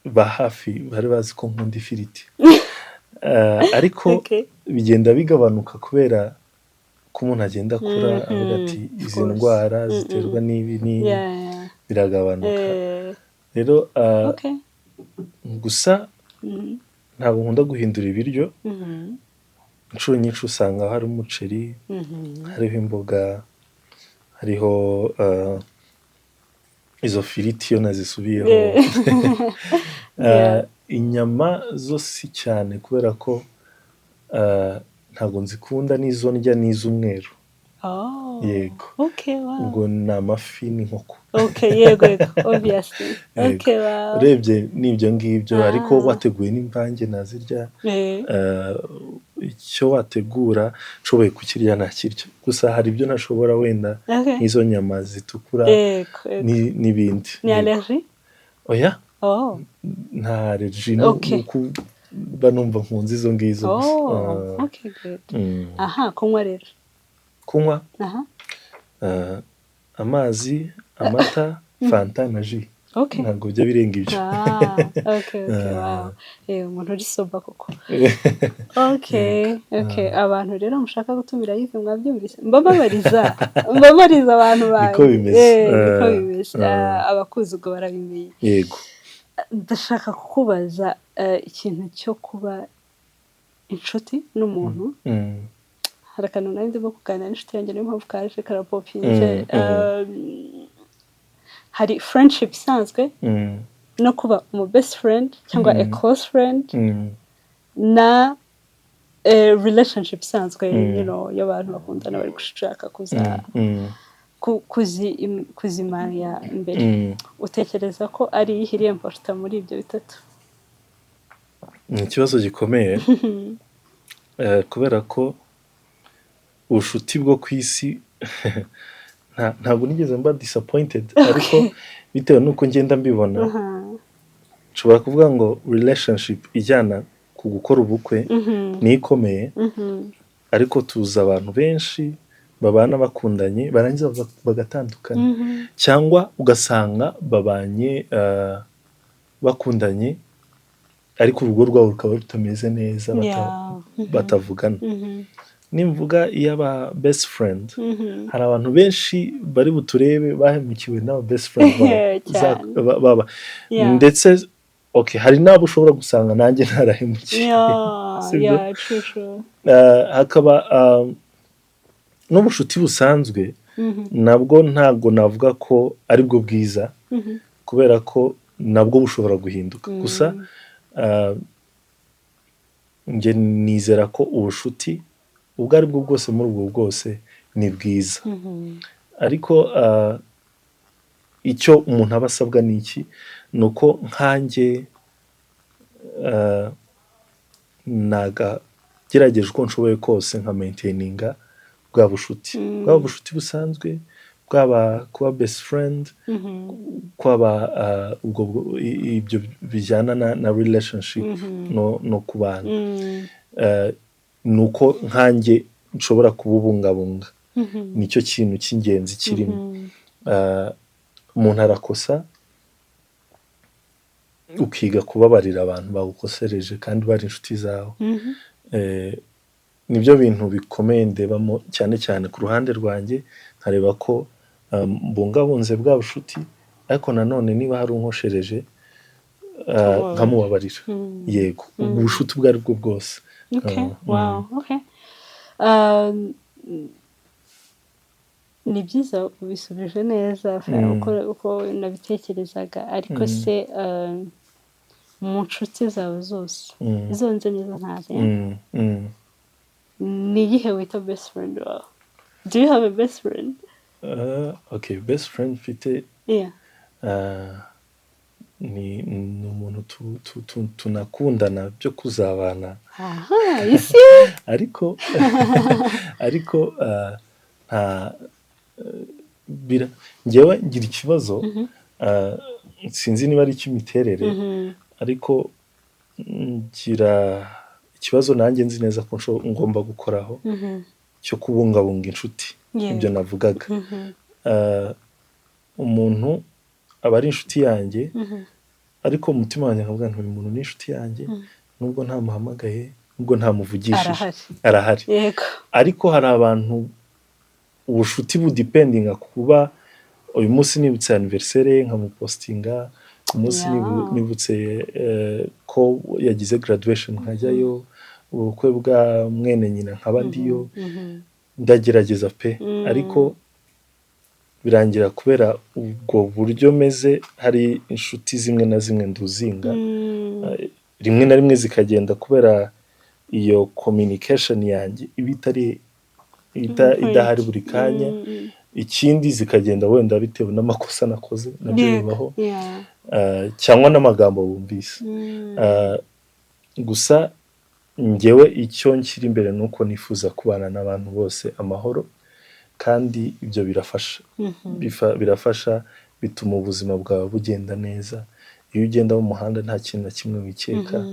ba hafi bari bazi ko nkunda ifiriti. Ariko bigenda bigabanuka kubera ko umuntu agenda akura, avuga ati izi ndwara ziterwa n'ibi biragabanuka. Rero gusa ntabwo nkunda guhindura ibiryo. Inshuro nyinshi usanga hari umuceri, hariho imboga, hariho izo firiti iyo nazisubiyeho. Inyama zo si cyane kubera ko ntabwo nzikunda, n'izo ndya n'iz'umweru. Yego. Ubwo ni amafi n'inkoko. Yego, obviously. Urebye n'ibyo ngibyo, ariko wateguye n'imvange nazirya. Icyo wategura nshoboye kukirya nakirya. Gusa hari ibyo ntashobora wenda nk'izo nyama zitukura n'ibindi. Ni allergie? Oya. Nta allergie. Mba numva nkunze izo ngizo. Good. Aha, kunywa rero. Kunywa? Amazi, amata, fanta na ji. Ntabwo bijya birenga ibyo. Wow. Umuntu uri soba koko. Abantu rero mushaka gutumira Yves mwabyumvise. Mbabariza abantu bawe. Niko bimeze. Abakuzi ubwo barabimenye. Yego. Ndashaka kukubaza ikintu cyo kuba inshuti n'umuntu. Hari akantu nari ndimo kuganira n'inshuti yanjye, niyo mpamvu kaje karapopinze. Hari friendship isanzwe no kuba umu best friend cyangwa a close friend na relationship isanzwe, y'abantu bakundana bari gushaka kuzimanya imbere. Utekereza ko ari ihiri importa muri ibyo bitatu? Ni ikibazo gikomeye kubera ko ubushuti bwo ku isi ntabwo nigeze mba disappointed, ariko bitewe n'uko ngenda mbibona nshobora kuvuga ngo relationship ijyana ku gukora ubukwe ni ikomeye, ariko tuzi abantu benshi babana bakundanye barangiza bagatandukana, cyangwa ugasanga babanye bakundanye ariko urugo rwabo rukaba rutameze neza batavugana. Nimvuga iy'aba best friend, hari abantu benshi bari buturebe bahemukiwe n'aba best friend baba ndetse hari n'abo ushobora gusanga nanjye ntarahemukiye. Hakaba n'ubucuti busanzwe nabwo ntabwo navuga ko ari bwo bwiza, kubera ko nabwo bushobora guhinduka. Gusa njye nizera ko ubucuti ubwo ari bwo bwose muri ubwo bwose ni bwiza. Ariko icyo umuntu aba asabwa ni iki? Ni uko nkanjye nagerageje uko nshoboye kose nka maintaininga bwa bucuti, bwaba bucuti busanzwe, bwaba kuba best friend, kwaba ibyo bijyana na relationship no kubana. Nuko nkanjye nshobora kububungabunga. Nicyo kintu cy'ingenzi kirimo. Umuntu arakosa, ukiga kubabarira abantu bagukosereje kandi bari inshuti zawe. Nibyo bintu bikomeye ndebamo cyane cyane ku ruhande rwanjye, nkareba ko mbungabunze bwa bucuti, ariko nanone niba hari unkoshereje nkamubabarira. Yego, ubucuti ubwo ari bwo bwose. Ni byiza ubisubije neza uko nabitekerezaga. Ariko se mu nshuti zawe zose izo nzi nizo ntazi, ni iyihe wita best friend wawe? Do you have a best friend? Best friend mfite ni umuntu tunakundana byo kuzabana. ariko njyewe ngira ikibazo, sinzi niba ari icy'imiterere, ariko ngira ikibazo nanjye nzi neza ko ngomba gukoraho cyo kubungabunga inshuti. Ibyo navugaga, umuntu aba ari inshuti yanjye, ariko umutima wanjye nkavuga nti uyu muntu ni inshuti yanjye, nubwo ntamuhamagaye, nubwo ntamuvugishije, arahari. Ariko hari abantu ubucuti budipendinga kuba uyu munsi nibutse anniversaire nkamupostinga, umunsi nibutse ko yagize graduation nkajyayo, ubukwe bwa mwene nyina nkaba ndiyo. Ndagerageza pe, ariko birangira kubera ubwo buryo meze, hari inshuti zimwe na zimwe nduzinga, rimwe na rimwe zikagenda kubera iyo communication yanjye idahari buri kanya. Ikindi zikagenda wenda bitewe n'amakosa nakoze, nabyo bibaho, cyangwa n'amagambo bumvise. Gusa njyewe icyo nshyira imbere ni uko nifuza kubana n'abantu bose amahoro, kandi ibyo birafasha, bituma ubuzima bwawe bugenda neza. Iyo ugenda mu muhanda nta kintu na kimwe wikeka,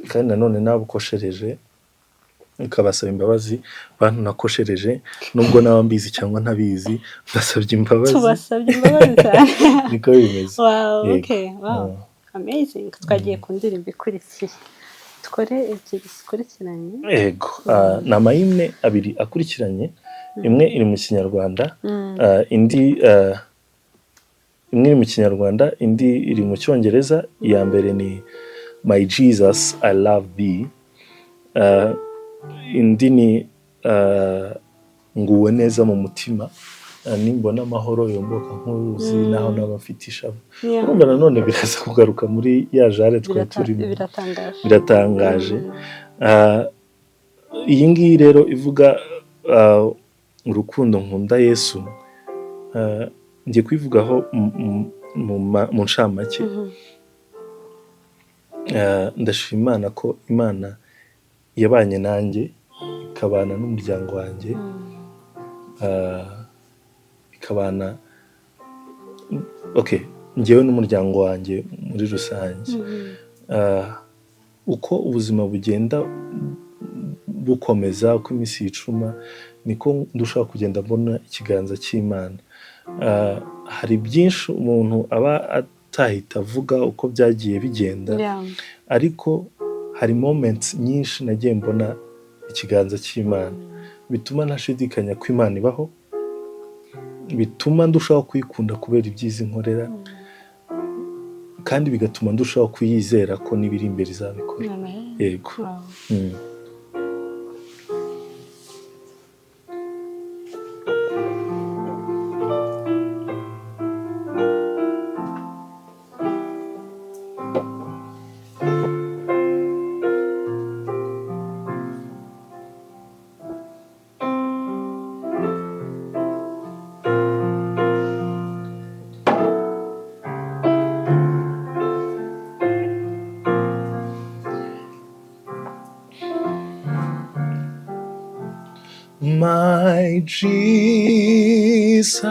kandi nanone nawe ukoshereje ukabasaba imbabazi, bantu nakoshereje nubwo nawe mbizi cyangwa ntabizi, mbasabye imbabazi. Tubasabye imbabazi cyane. Niko bimeze. Wow, amazing. Twagiye ku ndirimbo ikurikiye, dukore ebyiri zikurikiranye. Yego, ni amayimwe abiri akurikiranye. Imwe iri mu Kinyarwanda, indi imwe iri mu Kinyarwanda, indi iri mu Cyongereza. Iya mbere ni My Jesus I Love Thee, indi ni nguwe neza mu mutima, nimbona amahoro yomboka nk'uruzi naho n'abafite ishavu. Urumva nanone biraza kugaruka muri ya jare twe turimo, biratangaje. Iyi ngiyi rero ivuga urukundo nkunda Yesu, ngiye kwivugaho mu ncamake. Ndashima Imana ko Imana yabanye nanjye, ikabana n'umuryango wanjye, ikabana njyewe n'umuryango wanjye muri rusange. Uko ubuzima bugenda bukomeza, uko iminsi yicuma, niko ndushaho kugenda mbona ikiganza cy'Imana. Hari byinshi umuntu aba utahita avuga uko byagiye bigenda, Yeah. ariko hari moments nyinshi nagiye mbona ikiganza cy'Imana bituma ntashidikanya ko Imana ibaho, bituma ndushaho kuyikunda kubera ibyiza inkorera, kandi bigatuma ndushaho kuyizera ko n'ibiri imbere izabikora. Amen. Yego. Wow. My Jesus,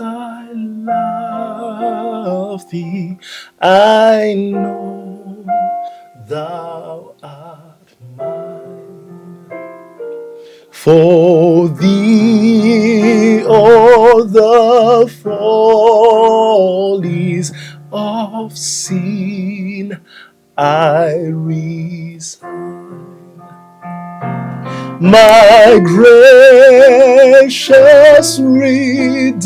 I love thee. I know thou art mine. For thee all the follies of sin I resign. My gracious Redeemer,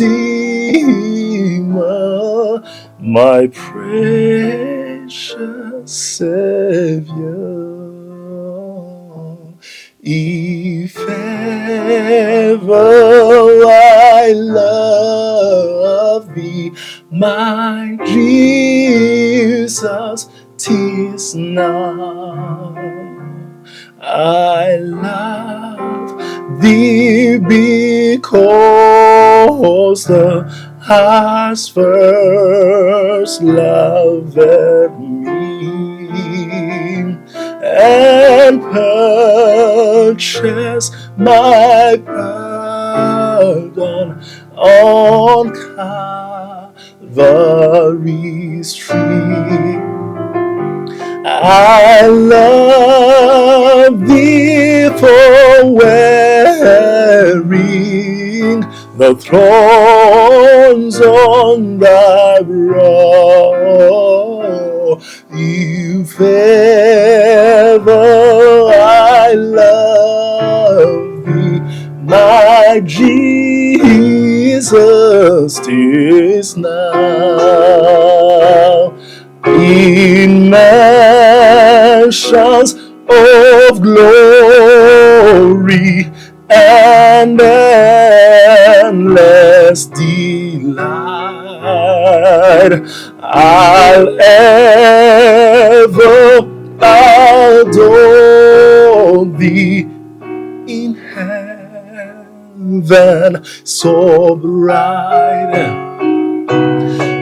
my precious Savior, if ever I love thee, my Jesus, 'tis now. I love thee because thou hast first loved me and purchased my pardon on Calvary's tree. I love thee for wearing the thorns on thy brow. If ever I love thee, my Jesus, 'tis now. In mansions of glory and endless delight, I'll ever adore thee in heaven so bright.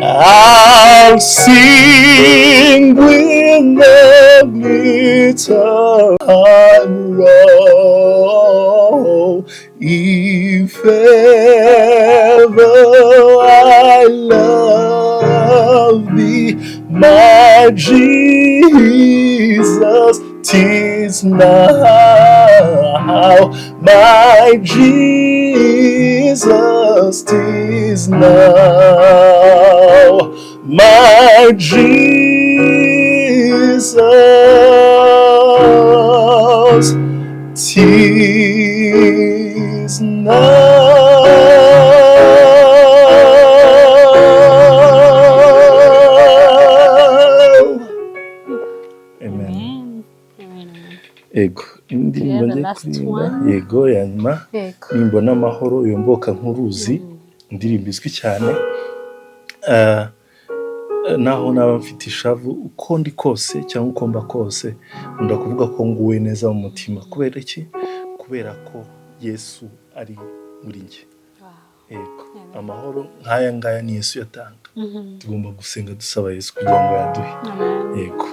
I'll sing with the glitter and roll. If ever I love thee, my Jesus, 'tis now. My Jesus, 'tis now. My Jesus, 'tis now. Amen. Ego, indirimbo njye kuririmba, yego ya nyuma, nimbona amahoro yomboka nk'uruzi, indirimbo izwi cyane. Naho naba mfite ishavu uko ndi kose cyangwa uko mba kose, nkunda kuvuga ko nguwe neza mu mutima. Kubera iki? Kubera ko Yesu ari muri njye. Yego, amahoro nk'aya ngaya ni Yesu yatanga. Tugomba gusenga dusaba Yesu kugira ngo yaduhe. Yego.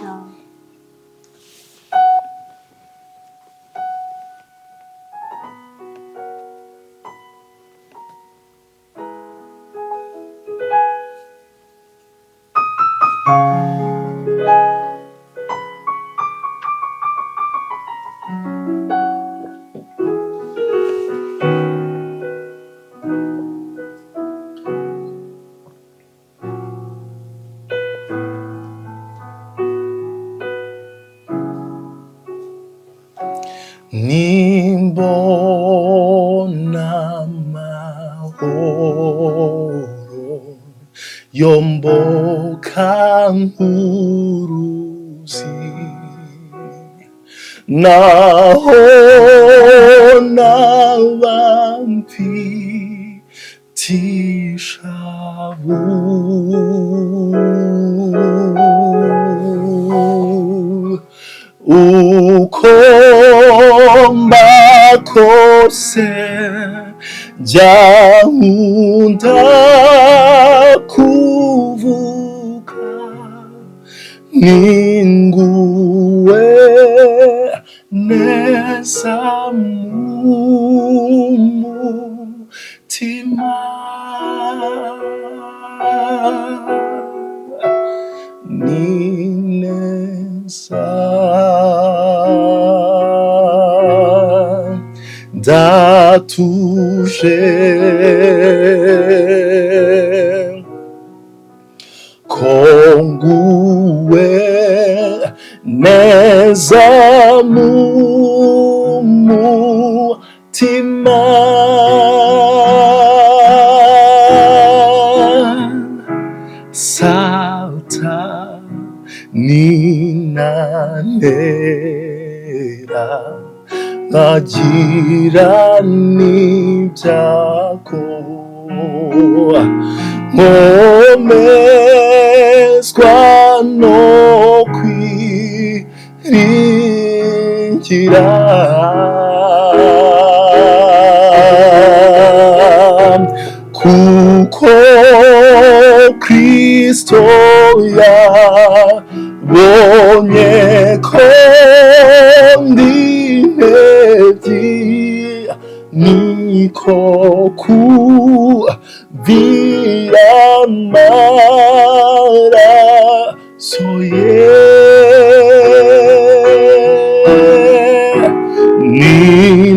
amahoro yomboka nk'uruzi naho naba mfitishavu uko mba kose jya nkunda kuvuga ninguwe neza mu mutima ni neza ndatuje konguwe neza mu mutima sauta ninanera nkagira n'ibyago nkomezwa no kwiringira kuko Kristo yabonye ko ndi impebyi niko kubwira amaraso ye ni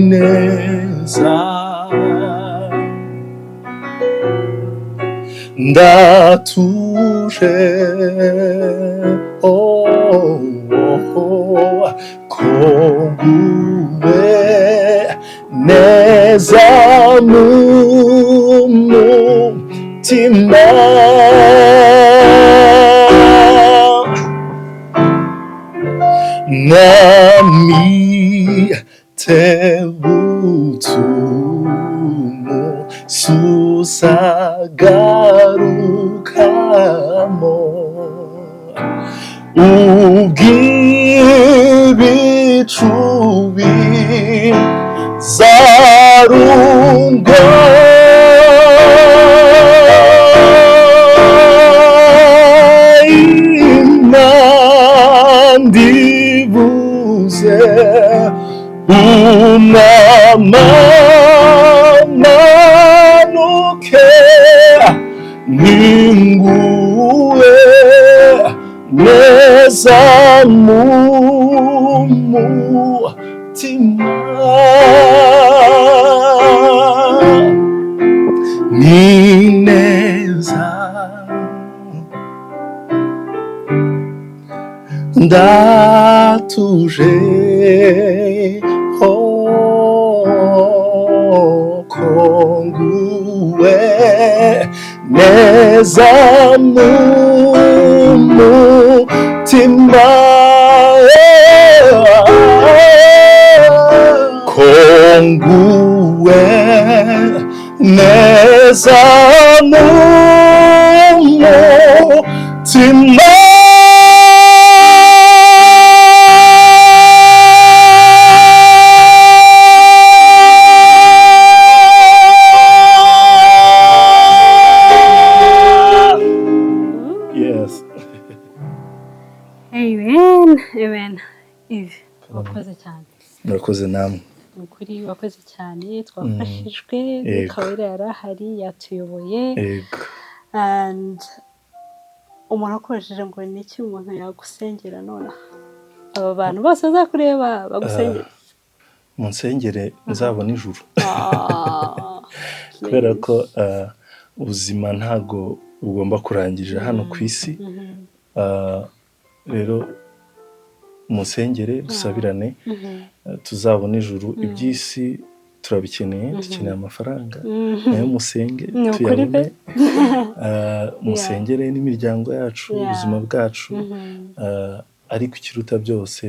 neza ndatuje konguwe neza mu mutima nami tebutumo susagarukamo ubwibicubi zarungo imandibuze unamanuke ninguwe neza mu mutima ni neza ndatuje konguwe neza mu mutima konguwe neza mu mutima Amen. Yves, wakoze cyane. murakoze namwe Ukuri wakoze cyane twafashijwe Kawera yarahari yatuyoboye and umuntu akoresheje ngo ni iki umuntu yagusengera none aba bantu bose bazakureba bagusengera munsengere nzabona ijuru kubera ko ubuzima ntago ugomba kurangirira hano ku isi rero musengere dusabirane tuzabona ijuru iby'isi turabikeneye dukeneye amafaranga nayo musenge Ni ukuri pe. tuyabone musengere n'imiryango yacu ubuzima bwacu ariko ikiruta byose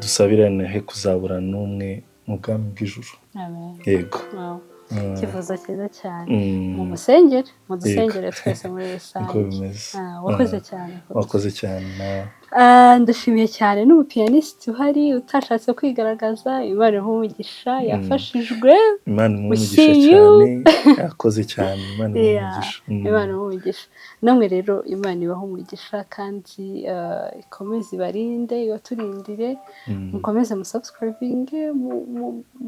dusabirane he kuzabura n'umwe mu bwami bw'ijuru. Amen. Yego. Wow. Ikivuzo cyiza cyane. Mu musengere, mu dusengere twese muri Niko rusange. bimeze. Wakoze cyane. Wakoze cyane nawe. Ndashimiye cyane n'umupiyaniste uhari utashatse kwigaragaza. Imana umugisha yafashijwe. Imana umugisha cyane. Yakoze cyane. Imana umugisha. Imana umugisha. Namwe rero Imana ibaho umugisha kandi ikomeze ibarinde ibaturindire. Mukomeze musubscribinge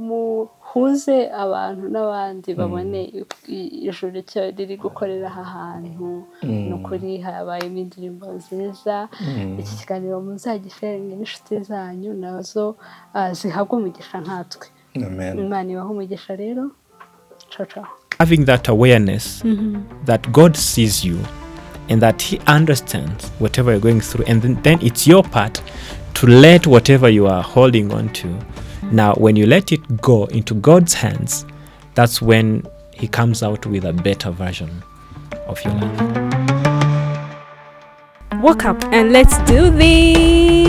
muhuze abantu n'abandi babone ijuru cyo riri gukorera aha hantu. Nukuri habayemo indirimbo nziza. Iki kiganiro muzagisharinge n'inshuti zanyu nazo zihabwa umugisha nkatwe. Amen. Imana ibaho umugisha rero. Ciao ciao. Having that awareness that God sees you and that He understands whatever you're going through, and then it's your part to let whatever you are holding on to. Now, when you let it go into God's hands, that's when He comes out with a better version of your life. Wake up and let's do this.